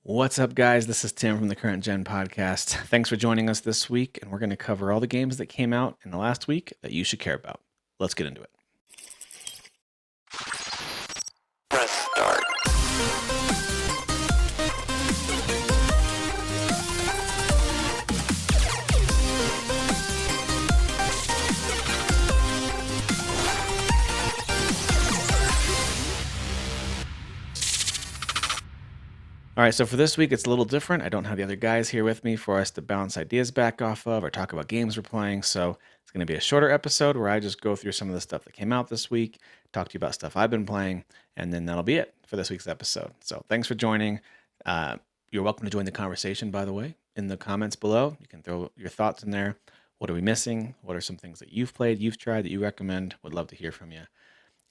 What's up, guys? This is Tim from the Current Gen podcast. Thanks for joining us this week, and we're going to cover all the games that came out in the last week that you should care about. Let's get into it. Press start. All right, so for this week, it's a little different. I don't have the other guys here with me for us to bounce ideas back off of or talk about games we're playing. So it's going to be a shorter episode where I just go through some of the stuff that came out this week, talk to you about stuff I've been playing, and then that'll be it for this week's episode. So thanks for joining. You're welcome to join the conversation, by the way, in the comments below. You can throw your thoughts in there. What are we missing? What are some things that you've played, you've tried, that you recommend? Would love to hear from you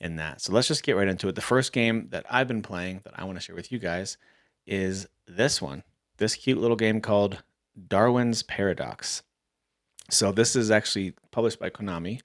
in that. So let's just get right into it. The first game that I've been playing that I want to share with you guys is this one, this cute little game called Darwin's Paradox. So this is actually published by Konami,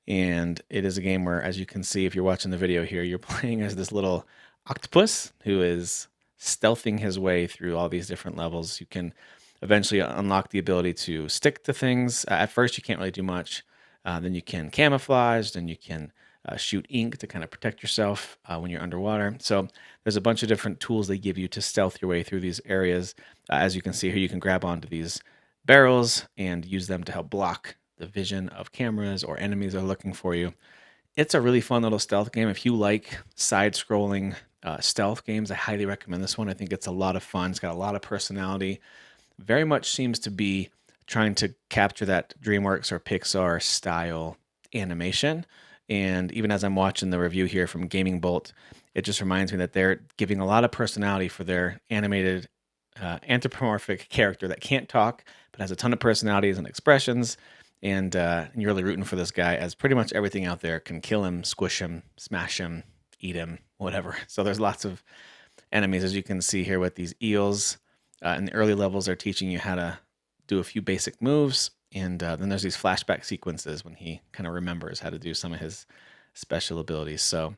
and it is a game where, as you can see, if you're watching the video here, you're playing as this little octopus who is stealthing his way through all these different levels. You can eventually unlock the ability to stick to things. At first, you can't really do much. Then you can camouflage, then you can shoot ink to kind of protect yourself when you're underwater. So there's a bunch of different tools they give you to stealth your way through these areas. As you can see here, you can grab onto these barrels and use them to help block the vision of cameras or enemies that are looking for you. It's a really fun little stealth game. If you like side-scrolling stealth games, I highly recommend this one. I think it's a lot of fun. It's got a lot of personality. Very much seems to be trying to capture that DreamWorks or Pixar style animation. And even as I'm watching the review here from Gaming Bolt, it just reminds me that they're giving a lot of personality for their animated anthropomorphic character that can't talk, but has a ton of personalities and expressions. And you're really rooting for this guy, as pretty much everything out there can kill him, squish him, smash him, eat him, whatever. So there's lots of enemies, as you can see here with these eels. In the early levels, they're teaching you how to do a few basic moves. And then there's these flashback sequences when he kind of remembers how to do some of his special abilities. So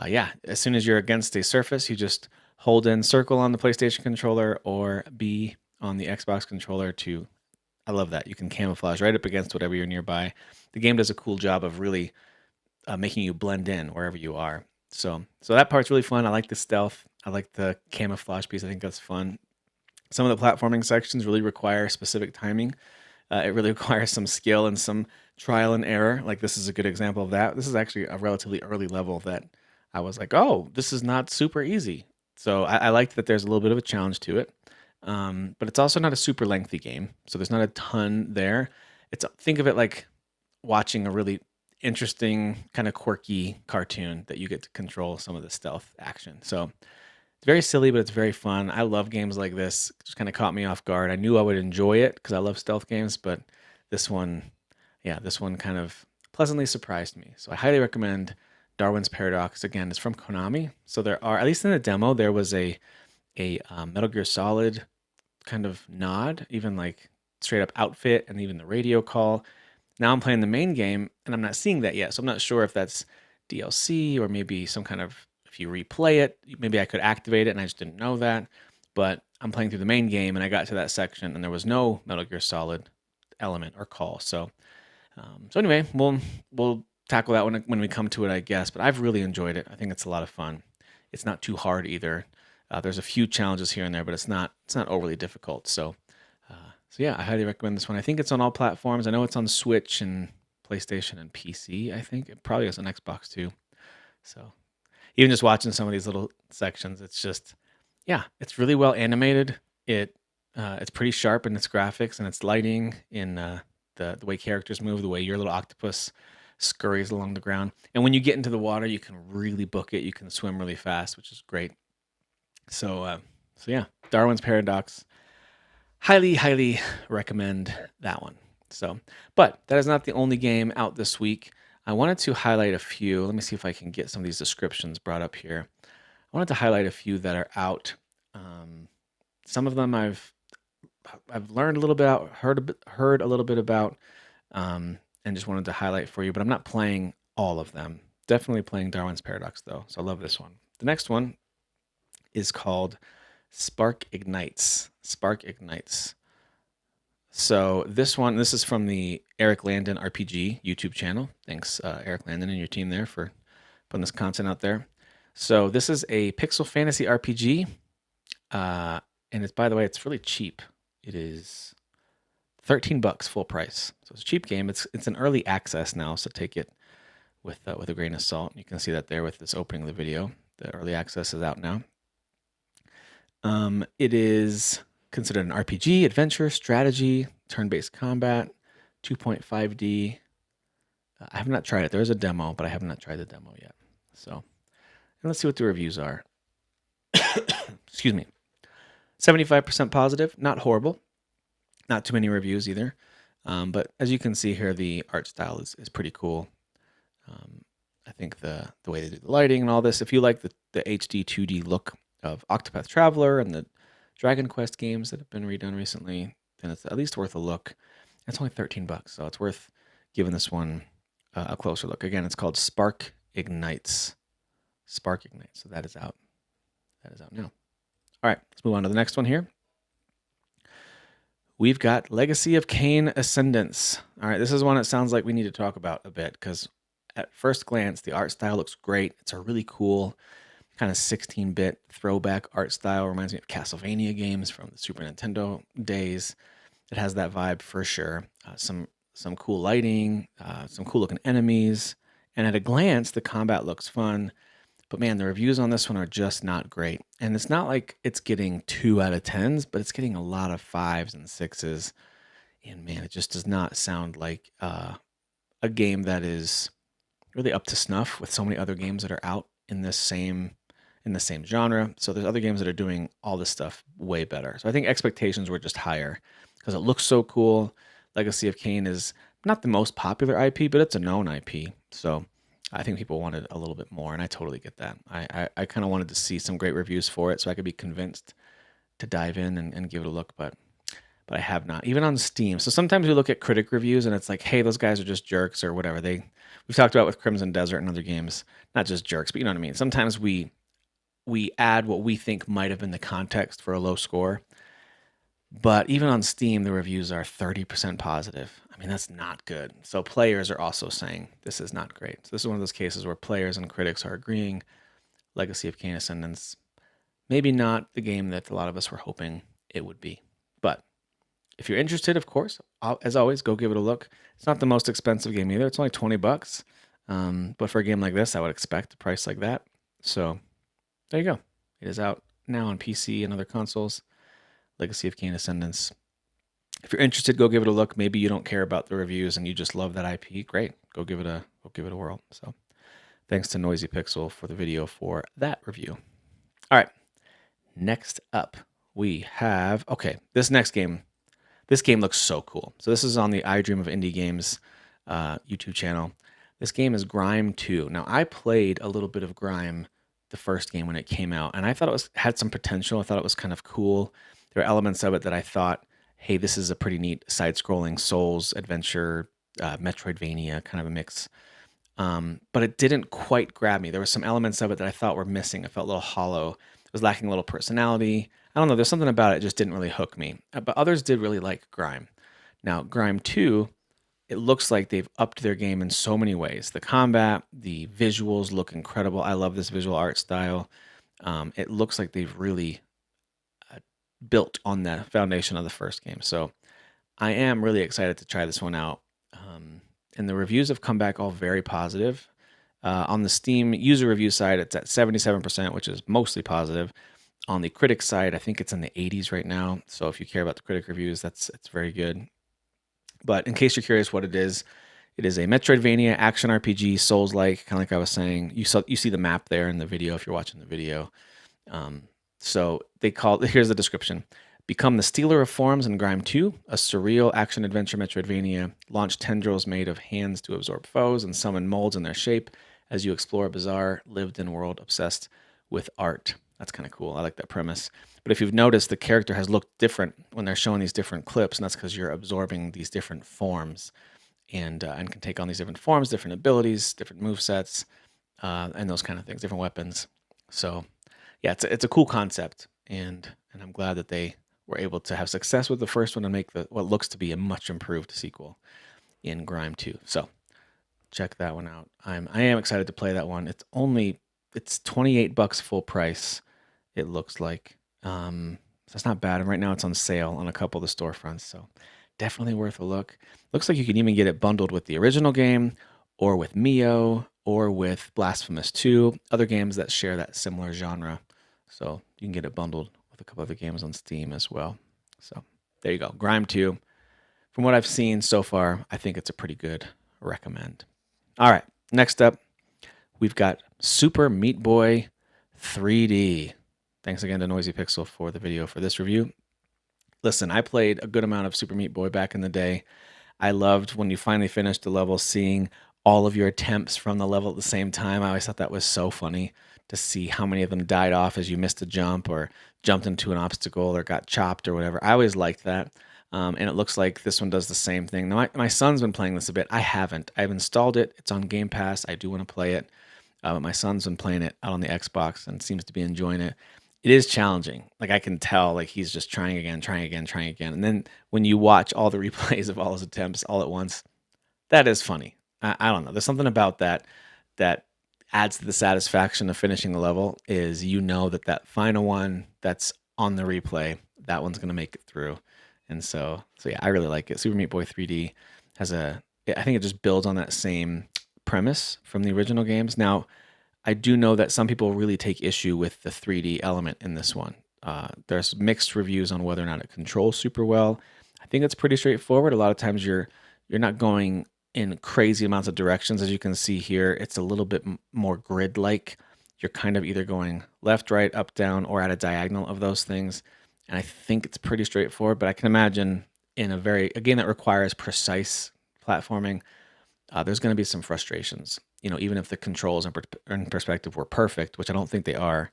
yeah, as soon as you're against a surface, you just hold in circle on the PlayStation controller or B on the Xbox controller to, I love that. You can camouflage right up against whatever you're nearby. The game does a cool job of really making you blend in wherever you are. So that part's really fun. I like the stealth. I like the camouflage piece. I think that's fun. Some of the platforming sections really require specific timing. It really requires some skill and some trial and error. Like, this is a good example of that. This is actually a relatively early level that I was like, oh, this is not super easy. So I liked that there's a little bit of a challenge to it. But it's also not a super lengthy game. So there's not a ton there. Think of it like watching a really interesting, kind of quirky cartoon that you get to control some of the stealth action. So it's very silly, but it's very fun. I love games like this. It just kind of caught me off guard. I knew I would enjoy it because I love stealth games, but this one kind of pleasantly surprised me. So I highly recommend Darwin's Paradox. Again, it's from Konami. So there are, at least in the demo, there was a Metal Gear Solid kind of nod, even like straight up outfit and even the radio call. Now I'm playing the main game and I'm not seeing that yet. So I'm not sure if that's DLC or maybe some kind of, if you replay it, maybe I could activate it and I just didn't know that. But I'm playing through the main game and I got to that section and there was no Metal Gear Solid element or call. So anyway, we'll tackle that when we come to it, I guess. But I've really enjoyed it. I think it's a lot of fun. It's not too hard either. There's a few challenges here and there, but it's not overly difficult. So yeah, I highly recommend this one. I think it's on all platforms. I know it's on Switch and PlayStation and PC. I think it probably is on Xbox too. So even just watching some of these little sections, it's just, yeah, it's really well animated. It's pretty sharp in its graphics and its lighting, in the way characters move, the way your little octopus scurries along the ground. And when you get into the water, you can really book it. You can swim really fast, which is great. So yeah, Darwin's Paradox. Highly recommend that one. So, but that is not the only game out this week. I wanted to highlight a few. Let me see if I can get some of these descriptions brought up here. I wanted to highlight a few that are out. Some of them I've learned a little bit about, heard a little bit about, and just wanted to highlight for you. But I'm not playing all of them. Definitely playing Darwin's Paradox though. So I love this one. The next one is called Spark Ignites. Spark Ignites. So this is from the Eric Landon RPG YouTube channel. Thanks, Eric Landon and your team there for putting this content out there. So this is a pixel fantasy RPG, and it's, by the way, it's really cheap. It is $13 full price. So it's a cheap game. It's an early access now, so take it with a grain of salt. You can see that there with this opening of the video. The early access is out now. It is considered an RPG, adventure, strategy, turn-based combat, 2.5D. I have not tried it. There is a demo, but I have not tried the demo yet. So, and let's see what the reviews are. Excuse me. 75% positive, not horrible. Not too many reviews either. But as you can see here, the art style is pretty cool. I think the way they do the lighting and all this, if you like the HD 2D look of Octopath Traveler and the Dragon Quest games that have been redone recently, then it's at least worth a look. It's only $13, so it's worth giving this one a closer look. Again, it's called Spark Ignites. Spark Ignites. So that is out. That is out now. All right, let's move on to the next one here. We've got Legacy of Kain Ascendance. All right, this is one that sounds like we need to talk about a bit because at first glance, the art style looks great. It's a really cool kind of 16-bit throwback art style. Reminds me of Castlevania games from the Super Nintendo days. It has that vibe for sure. Some cool lighting, some cool looking enemies, and at a glance, the combat looks fun. But man, the reviews on this one are just not great. And it's not like it's getting 2 out of 10s, but it's getting a lot of 5s and 6s. And man, it just does not sound like a game that is really up to snuff with so many other games that are out in the same genre. So there's other games that are doing all this stuff way better. So I think expectations were just higher because it looks so cool. Legacy of Kain is not the most popular IP, but it's a known IP. So I think people wanted a little bit more, and I totally get that. I kind of wanted to see some great reviews for it so I could be convinced to dive in and give it a look, but I have not, even on Steam. So sometimes we look at critic reviews and it's like, hey, those guys are just jerks or whatever. We've talked about with Crimson Desert and other games, not just jerks, but you know what I mean. Sometimes we add what we think might have been the context for a low score. But even on Steam, the reviews are 30% positive. I mean, that's not good. So players are also saying this is not great. So this is one of those cases where players and critics are agreeing. Legacy of Kain Ascendance, maybe not the game that a lot of us were hoping it would be. But if you're interested, of course, as always, go give it a look. It's not the most expensive game either. It's only $20. But for a game like this, I would expect a price like that. So there you go. It is out now on PC and other consoles. Legacy of Kain Ascendance. If you're interested, go give it a look. Maybe you don't care about the reviews and you just love that IP. Great. Go give it a whirl. So thanks to Noisy Pixel for the video for that review. All right. Next up, we have this next game. This game looks so cool. So this is on the I Dream of Indie Games YouTube channel. This game is Grime II. Now, I played a little bit of Grime, the first game when it came out, and I thought it had some potential. I thought it was kind of cool. There were elements of it that I thought, hey, this is a pretty neat side-scrolling Souls adventure, Metroidvania kind of a mix. But it didn't quite grab me. There were some elements of it that I thought were missing. It felt a little hollow. It was lacking a little personality. I don't know. There's something about it that just didn't really hook me. But others did really like Grime. Now, Grime 2, it looks like they've upped their game in so many ways. The combat, the visuals look incredible. I love this visual art style. It looks like they've really built on the foundation of the first game. So I am really excited to try this one out. And the reviews have come back all very positive. On the Steam user review side, it's at 77%, which is mostly positive. On the critic side, I think it's in the 80s right now. So if you care about the critic reviews, it's very good. But in case you're curious what it is a Metroidvania action RPG, Souls-like, kind of like I was saying. You see the map there in the video if you're watching the video. So here's the description. Become the stealer of forms in Grime 2, a surreal action-adventure Metroidvania. Launch tendrils made of hands to absorb foes and summon molds in their shape as you explore a bizarre, lived-in world obsessed with art. That's kind of cool. I like that premise. But if you've noticed, the character has looked different when they're showing these different clips, and that's because you're absorbing these different forms and can take on these different forms, different abilities, different movesets, and those kind of things, different weapons. So yeah, it's a cool concept, and and I'm glad that they were able to have success with the first one and make what looks to be a much improved sequel in Grime 2. So check that one out. I am excited to play that one. It's $28 full price. It looks like so it's not bad. And right now it's on sale on a couple of the storefronts. So definitely worth a look. Looks like you can even get it bundled with the original game, or with Mio, or with Blasphemous 2, other games that share that similar genre. So you can get it bundled with a couple other games on Steam as well. So there you go. Grime 2. From what I've seen so far, I think it's a pretty good recommend. All right, next up, we've got Super Meat Boy 3D. Thanks again to Noisy Pixel for the video for this review. Listen, I played a good amount of Super Meat Boy back in the day. I loved when you finally finished the level, seeing all of your attempts from the level at the same time. I always thought that was so funny to see how many of them died off as you missed a jump or jumped into an obstacle or got chopped or whatever. I always liked that. And it looks like this one does the same thing. Now, my son's been playing this a bit. I haven't. I've installed it. It's on Game Pass. I do want to play it. But my son's been playing it out on the Xbox and seems to be enjoying it. It is challenging. Like, I can tell, like, he's just trying again, trying again, trying again. And then when you watch all the replays of all his attempts all at once, that is funny. I don't know. There's something about that adds to the satisfaction of finishing the level. Is that final one that's on the replay, that one's gonna make it through. And so yeah, I really like it. Super Meat Boy 3D I think it just builds on that same premise from the original games. Now, I do know that some people really take issue with the 3D element in this one. There's mixed reviews on whether or not it controls super well. I think it's pretty straightforward. A lot of times you're not going in crazy amounts of directions. As you can see here, it's a little bit more grid-like. You're kind of either going left, right, up, down, or at a diagonal of those things. And I think it's pretty straightforward, but I can imagine in a game that requires precise platforming, there's going to be some frustrations. Even if the controls in perspective were perfect, which I don't think they are,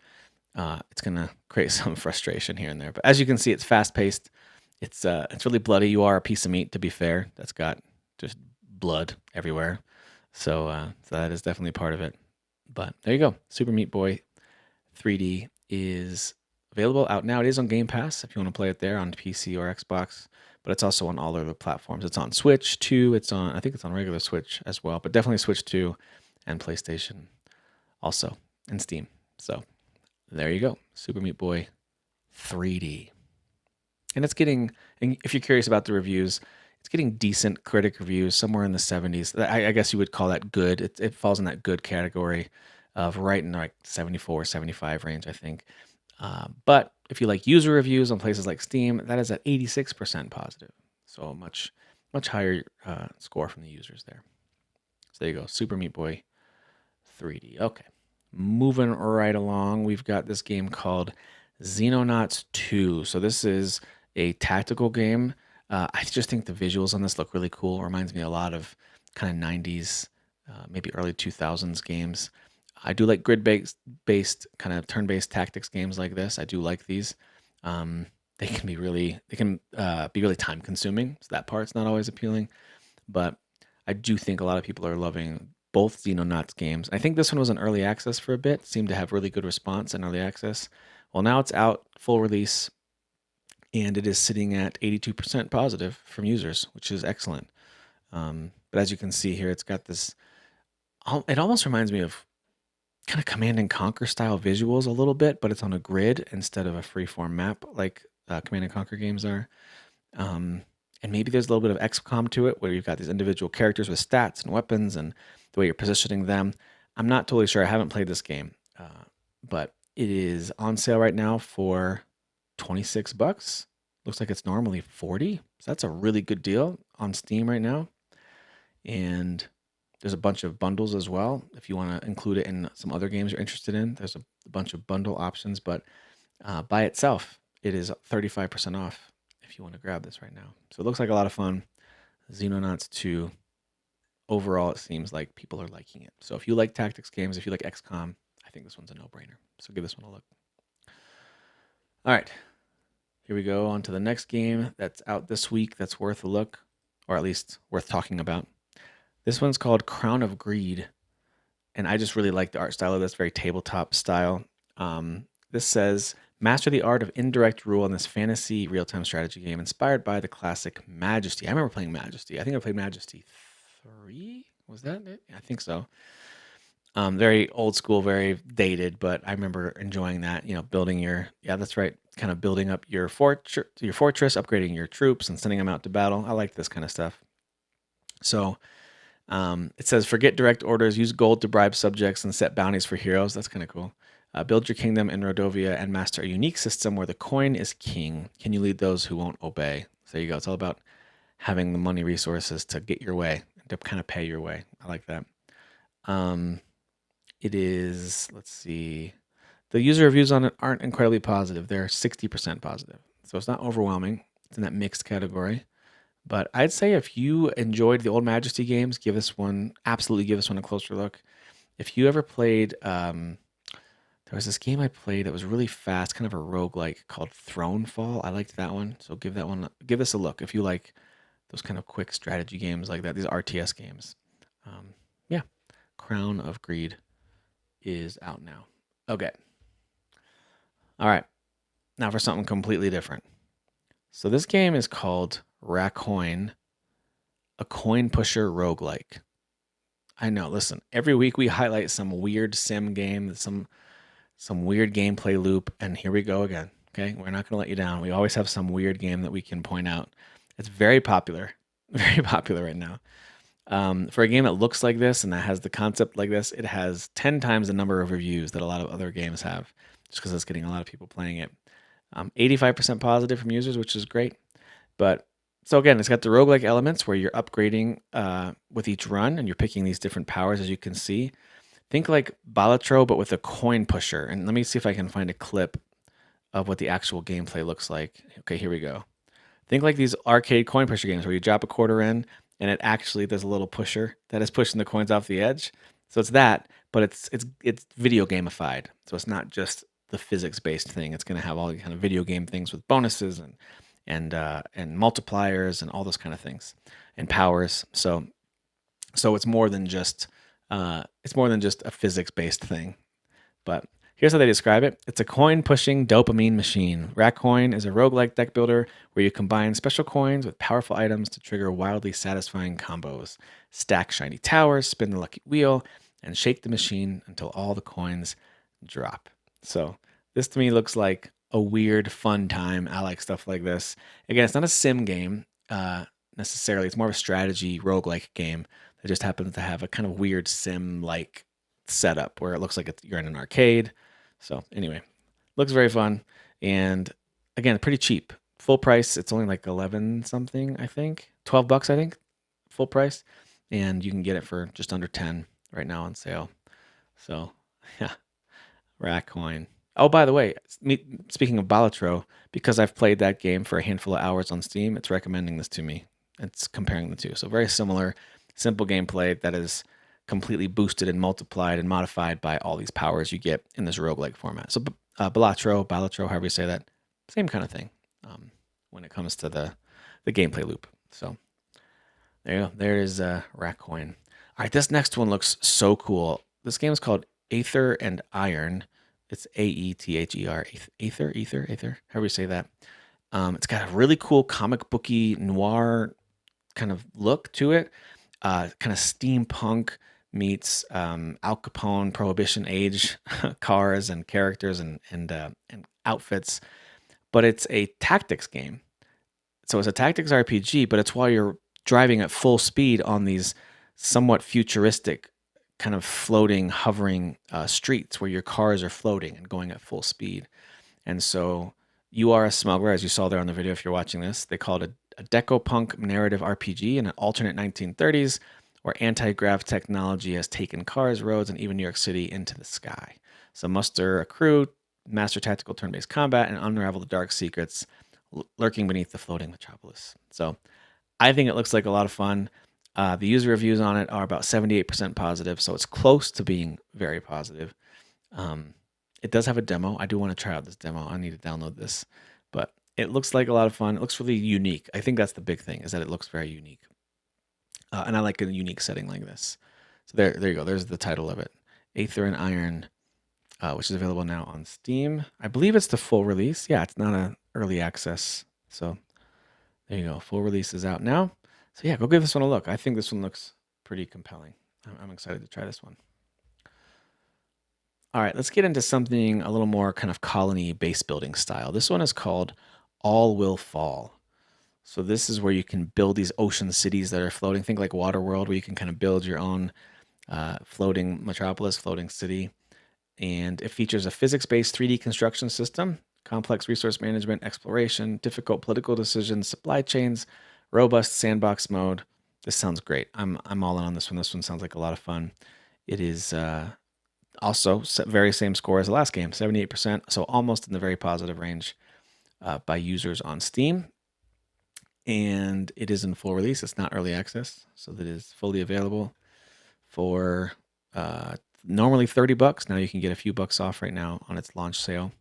it's going to create some frustration here and there. But as you can see, it's fast paced. It's really bloody. You are a piece of meat, to be fair. That's got just blood everywhere. So that is definitely part of it. But there you go. Super Meat Boy 3D is available out now. It is on Game Pass if you want to play it there on PC or Xbox, but it's also on all other platforms. It's on Switch too. I think it's on regular Switch as well, but definitely Switch 2 and PlayStation also, and Steam. So there you go. Super Meat Boy 3D. And if you're curious about the reviews, it's getting decent critic reviews, somewhere in the 70s. I guess you would call that good. It falls in that good category of right in like 74, 75 range, I think. But if you like user reviews on places like Steam, that is at 86% positive. So a much higher score from the users there. So there you go. Super Meat Boy 3D. Okay. Moving right along, we've got this game called Xenonauts 2. So this is a tactical game. I just think the visuals on this look really cool. It reminds me a lot of kind of 90s, maybe early 2000s games. I do like grid-based kind of turn-based tactics games like this. I do like these. They can be really time-consuming. So that part's not always appealing. But I do think a lot of people are loving both Xenonauts games. I think this one was in early access for a bit. Seemed to have really good response in early access. Well, now it's out full release, and it is sitting at 82% positive from users, which is excellent. But as you can see here, it's got this. It almost reminds me of kind of Command and Conquer style visuals a little bit, but it's on a grid instead of a freeform map like Command and Conquer games are. And maybe there's a little bit of XCOM to it, where you've got these individual characters with stats and weapons and the way you're positioning them. I'm not totally sure. I haven't played this game, but it is on sale right now for $26. Looks like it's normally 40. So that's a really good deal on Steam right now. And there's a bunch of bundles as well. If you want to include it in some other games you're interested in, there's a bunch of bundle options. But by itself, it is 35% off if you want to grab this right now. So it looks like a lot of fun. Xenonauts 2. Overall, it seems like people are liking it. So if you like tactics games, if you like XCOM, I think this one's a no-brainer. So give this one a look. All right. Here we go on to the next game that's out this week that's worth a look, or at least worth talking about. This one's called Crown of Greed, and I just really like the art style of this, very tabletop style. This says, Master the art of indirect rule in this fantasy real-time strategy game inspired by the classic Majesty. I remember playing Majesty. I think I played Majesty 3. Was that it? I think so. Very old school, very dated, but I remember enjoying that. Building that's right, kind of building up your fortress, upgrading your troops, and sending them out to battle. I like this kind of stuff. So it says, forget direct orders, use gold to bribe subjects, and set bounties for heroes. That's kind of cool. Build your kingdom in Rodovia and master a unique system where the coin is king. Can you lead those who won't obey? So there you go. It's all about having the money resources to get your way, to kind of pay your way. I like that. It is, let's see, the user reviews on it aren't incredibly positive. They're 60% positive. So it's not overwhelming. It's in that mixed category. But I'd say if you enjoyed the old Majesty games, absolutely give this one a closer look. If you ever played, there was this game I played that was really fast, kind of a roguelike called Thronefall. I liked that one. So give this a look if you like those kind of quick strategy games like that, these RTS games. Yeah, Crown of Greed is out now. Okay. All right. Now for something completely different. So this game is called Raccoin, a coin pusher roguelike. I know, listen, every week we highlight some weird sim game, some weird gameplay loop, and here we go again. Okay? We're not going to let you down. We always have some weird game that we can point out. It's very popular. Very popular right now. For a game that looks like this and that has the concept like this, it has 10 times the number of reviews that a lot of other games have, just because it's getting a lot of people playing it. 85% positive from users, which is great. But so again, it's got the roguelike elements where you're upgrading with each run and you're picking these different powers, as you can see. Think like Balatro, but with a coin pusher. And let me see if I can find a clip of what the actual gameplay looks like. Okay, here we go. Think like these arcade coin pusher games where you drop a quarter in and it actually there's a little pusher that is pushing the coins off the edge. So it's that, but it's video gamified. So it's not just the physics based thing. It's going to have all the kind of video game things with bonuses and multipliers and all those kind of things and powers. So it's more than just a physics based thing. But here's how they describe it. It's a coin-pushing dopamine machine. Raccoin is a roguelike deck builder where you combine special coins with powerful items to trigger wildly satisfying combos. Stack shiny towers, spin the lucky wheel, and shake the machine until all the coins drop. So this to me looks like a weird, fun time. I like stuff like this. Again, it's not a sim game necessarily. It's more of a strategy roguelike game that just happens to have a kind of weird sim-like setup where it looks like you're in an arcade. So anyway, looks very fun. And again, pretty cheap. Full price, it's only like 11 something, I think. $12, I think, full price. And you can get it for just under 10 right now on sale. So yeah, Raccoin. Oh, by the way, speaking of Balatro, because I've played that game for a handful of hours on Steam, it's recommending this to me. It's comparing the two. So very similar, simple gameplay that is completely boosted and multiplied and modified by all these powers you get in this roguelike format. So Balatro, however you say that, same kind of thing when it comes to the gameplay loop. So there you go. There is Raccoin. All right, this next one looks so cool. This game is called Aether and Iron. It's Aether, Aether, however you say that. It's got a really cool comic booky noir kind of look to it. Kind of steampunk meets Al Capone Prohibition age cars and characters and outfits, but it's a tactics game. So it's a tactics RPG, but it's while you're driving at full speed on these somewhat futuristic kind of floating, hovering streets where your cars are floating and going at full speed. And so you are a smuggler, as you saw there on the video if you're watching this. They call it a deco-punk narrative RPG in an alternate 1930s where anti-grav technology has taken cars, roads, and even New York City into the sky. So muster a crew, master tactical turn-based combat, and unravel the dark secrets lurking beneath the floating metropolis. So I think it looks like a lot of fun. The user reviews on it are about 78% positive, so it's close to being very positive. It does have a demo. I do want to try out this demo. I need to download this, but it looks like a lot of fun. It looks really unique. I think that's the big thing, is that it looks very unique. And I like a unique setting like this. So there you go. There's the title of it. Aether and Iron. which is available now on Steam. I believe it's the full release. Yeah, it's not an early access. So there you go. Full release is out now. So yeah, go give this one a look. I think this one looks pretty compelling. I'm excited to try this one. All right, let's get into something a little more kind of colony base building style. This one is called All Will Fall. So this is where you can build these ocean cities that are floating. Think like Waterworld, where you can kind of build your own floating metropolis, floating city. And it features a physics-based 3D construction system, complex resource management, exploration, difficult political decisions, supply chains, robust sandbox mode. This sounds great. I'm all in on this one. This one sounds like a lot of fun. It is also very same score as the last game, 78%, so almost in the very positive range by users on Steam. And it is in full release. It's not early access, so that is fully available for normally $30. Now you can get a few bucks off right now on its launch sale.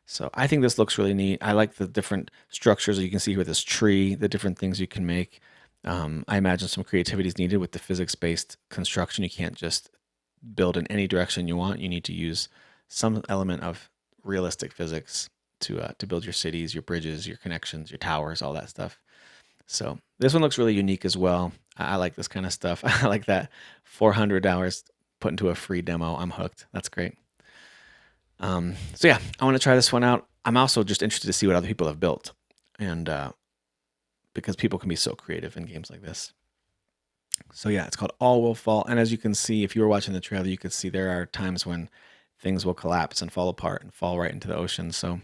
So I think this looks really neat. I like the different structures you can see here with this tree, the different things you can make. I imagine some creativity is needed with the physics-based construction. You can't just build in any direction you want. You need to use some element of realistic physics to build your cities, your bridges, your connections, your towers, all that stuff. So this one looks really unique as well. I like this kind of stuff. I like that $400 put into a free demo. I'm hooked. That's great. So yeah, I want to try this one out. I'm also just interested to see what other people have built, and because people can be so creative in games like this. So yeah, it's called All Will Fall, and as you can see, if you were watching the trailer, you could see there are times when things will collapse and fall apart and fall right into the ocean. So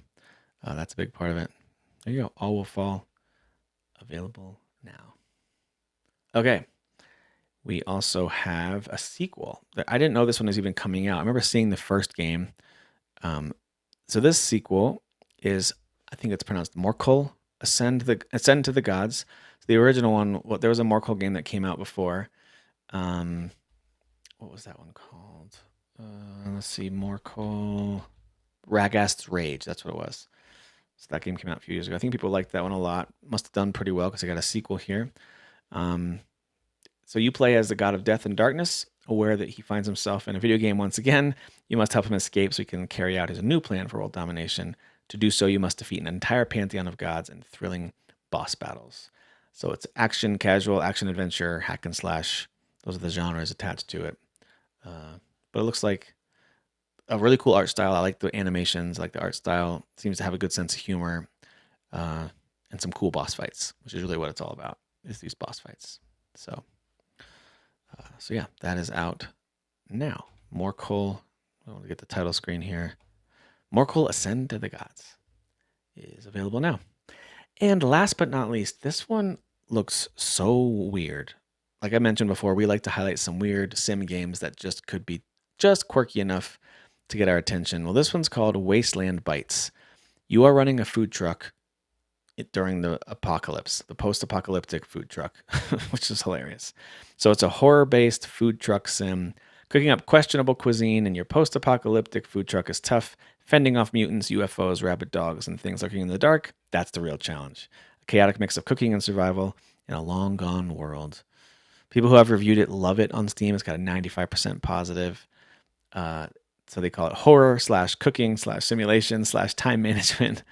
that's a big part of it. There you go. All Will Fall, available now. Okay. We also have a sequel. I didn't know this one was even coming out. I remember seeing the first game. So this sequel is, I think it's pronounced Morkul, Ascend to the Gods. So the original one, well, there was a Morkul game that came out before. What was that one called? Let's see, Morkul, Ragast's Rage. That's what it was. So that game came out a few years ago. I think people liked that one a lot. Must have done pretty well because they got a sequel here. So you play as the god of death and darkness, aware that he finds himself in a video game once again. You must help him escape so he can carry out his new plan for world domination. To do so, you must defeat an entire pantheon of gods in thrilling boss battles. So it's action, casual, action, adventure, hack and slash. Those are the genres attached to it. But it looks like a really cool art style. I like the animations, I like the art style. It seems to have a good sense of humor and some cool boss fights, which is really what it's all about, is these boss fights. So yeah, that is out now. Morkul, I want to get the title screen here. Morkul Ascend to the Gods is available now. And last but not least, this one looks so weird. Like I mentioned before, we like to highlight some weird sim games that just could be just quirky enough to get our attention. Well, this one's called Wasteland Bites. You are running a food truck during the apocalypse, the post-apocalyptic food truck, which is hilarious. So it's a horror-based food truck sim. Cooking up questionable cuisine in your post-apocalyptic food truck is tough. Fending off mutants, UFOs, rabid dogs, and things lurking in the dark, that's the real challenge. A chaotic mix of cooking and survival in a long-gone world. People who have reviewed it love it on Steam. It's got a 95% positive. So they call it horror / cooking / simulation / time management.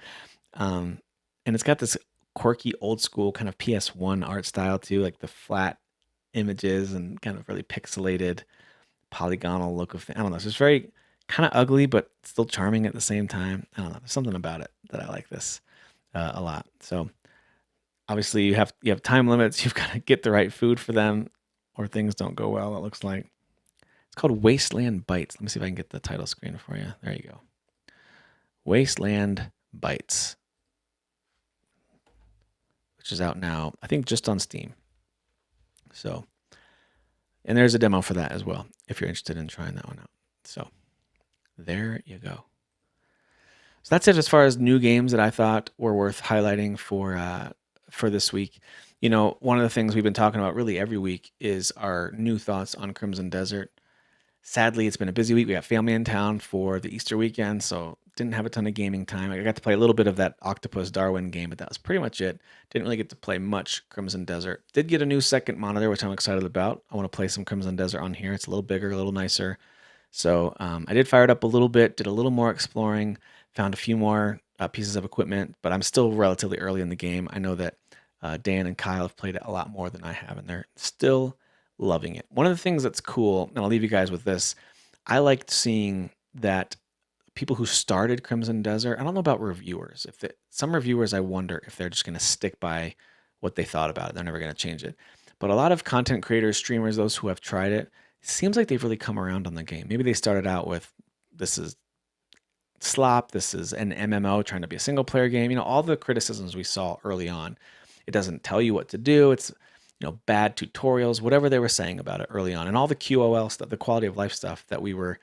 And it's got this quirky old school kind of PS1 art style too, like the flat images and kind of really pixelated polygonal look of I don't know. It's just very kind of ugly, but still charming at the same time. I don't know. There's something about it that I like this a lot. So obviously you have time limits. You've got to get the right food for them, or things don't go well. It looks like it's called Wasteland Bites. Let me see if I can get the title screen for you. There you go. Wasteland Bites, which is out now, I think just on Steam. So, and there's a demo for that as well, if you're interested in trying that one out. So, there you go. So that's it as far as new games that I thought were worth highlighting for this week. You know, one of the things we've been talking about really every week is our new thoughts on Crimson Desert. Sadly, it's been a busy week. We got family in town for the Easter weekend, so didn't have a ton of gaming time. I got to play a little bit of that Octopus Darwin game, but that was pretty much it. Didn't really get to play much Crimson Desert. Did get a new second monitor, which I'm excited about. I want to play some Crimson Desert on here. It's a little bigger, a little nicer. So I did fire it up a little bit, did a little more exploring, found a few more pieces of equipment, but I'm still relatively early in the game. I know that Dan and Kyle have played it a lot more than I have, and they're still loving it. One of the things that's cool, and I'll leave you guys with this, I liked seeing that people who started Crimson Desert, I don't know about reviewers. Some reviewers, I wonder if they're just going to stick by what they thought about it. They're never going to change it. But a lot of content creators, streamers, those who have tried it, seems like they've really come around on the game. Maybe they started out with this is slop, this is an MMO trying to be a single player game. All the criticisms we saw early on. It doesn't tell you what to do. It's bad tutorials, whatever they were saying about it early on, and all the QOL stuff, the quality of life stuff that we were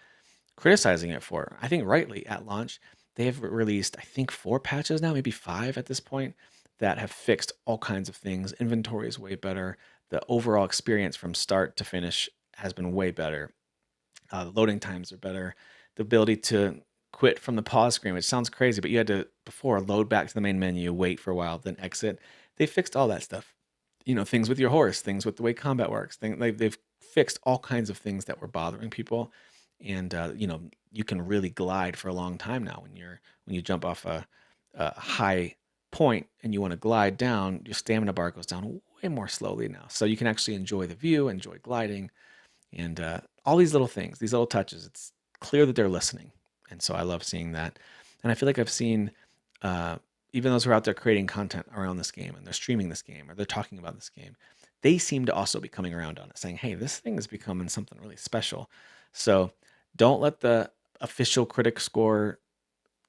criticizing it for. I think rightly at launch, they have released, I think, 4 patches now, maybe 5 at this point, that have fixed all kinds of things. Inventory is way better. The overall experience from start to finish has been way better. The loading times are better. The ability to quit from the pause screen, which sounds crazy, but you had to before load back to the main menu, wait for a while, then exit. They fixed all that stuff. Things with your horse, things with the way combat works. They've fixed all kinds of things that were bothering people, and you can really glide for a long time now when you jump off a high point and you want to glide down. Your stamina bar goes down way more slowly now, so you can actually enjoy the view, enjoy gliding, and all these little things, these little touches. It's clear that they're listening, and so I love seeing that. And I feel like I've seen uh, even those who are out there creating content around this game and they're streaming this game or they're talking about this game, they seem to also be coming around on it, saying, "Hey, this thing is becoming something really special." So don't let the official critic score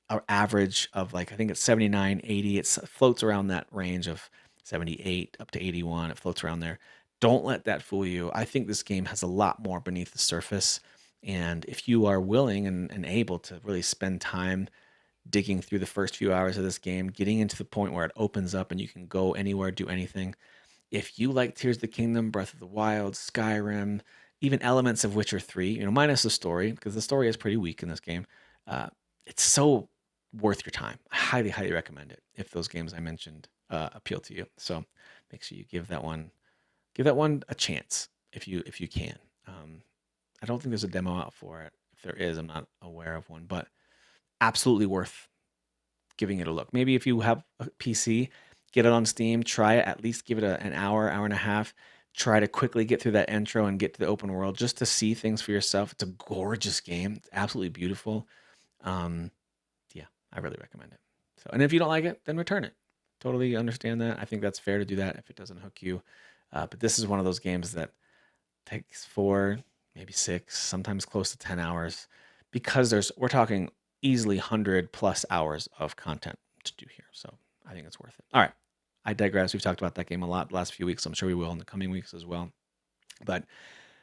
our average of, like, I think it's 79, 80. It floats around that range of 78 up to 81. It floats around there. Don't let that fool you. I think this game has a lot more beneath the surface. And if you are willing and able to really spend time digging through the first few hours of this game, getting into the point where it opens up and you can go anywhere, do anything, if you like Tears of the Kingdom, Breath of the Wild, Skyrim, even elements of Witcher 3, minus the story, because the story is pretty weak in this game, uh, it's so worth your time. I highly, highly recommend it if those games I mentioned appeal to you. So make sure you give that one a chance if you can. I don't think there's a demo out for it. If there is, I'm not aware of one, but absolutely worth giving it a look. Maybe if you have a PC, get it on Steam, try it, at least give it an hour, hour and a half. Try to quickly get through that intro and get to the open world just to see things for yourself. It's a gorgeous game. It's absolutely beautiful. Um, yeah, I really recommend it. So, and if you don't like it, then return it. Totally understand that. I think that's fair to do that if it doesn't hook you. But this is one of those games that takes 4, maybe 6, sometimes close to 10 hours, because we're talking easily 100 plus hours of content to do here. So I think it's worth it. All right. I digress. We've talked about that game a lot the last few weeks. I'm sure we will in the coming weeks as well. But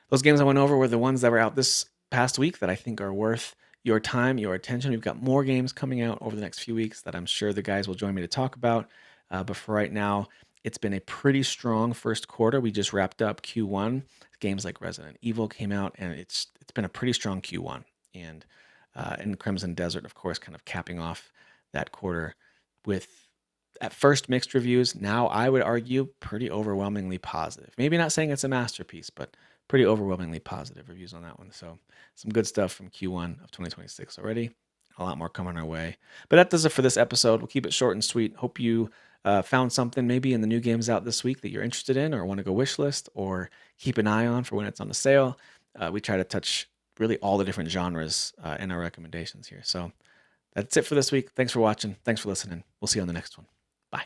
those games I went over were the ones that were out this past week that I think are worth your time, your attention. We've got more games coming out over the next few weeks that I'm sure the guys will join me to talk about. But for right now, it's been a pretty strong first quarter. We just wrapped up Q1. Games like Resident Evil came out, and it's been a pretty strong Q1. And Crimson Desert, of course, kind of capping off that quarter with, at first, mixed reviews. Now I would argue pretty overwhelmingly positive. Maybe not saying it's a masterpiece, but pretty overwhelmingly positive reviews on that one. So some good stuff from Q1 of 2026 already. A lot more coming our way. But that does it for this episode. We'll keep it short and sweet. Hope you found something maybe in the new games out this week that you're interested in or want to go wish list or keep an eye on for when it's on the sale. We try to touch really all the different genres in our recommendations here. So that's it for this week. Thanks for watching. Thanks for listening. We'll see you on the next one. Bye.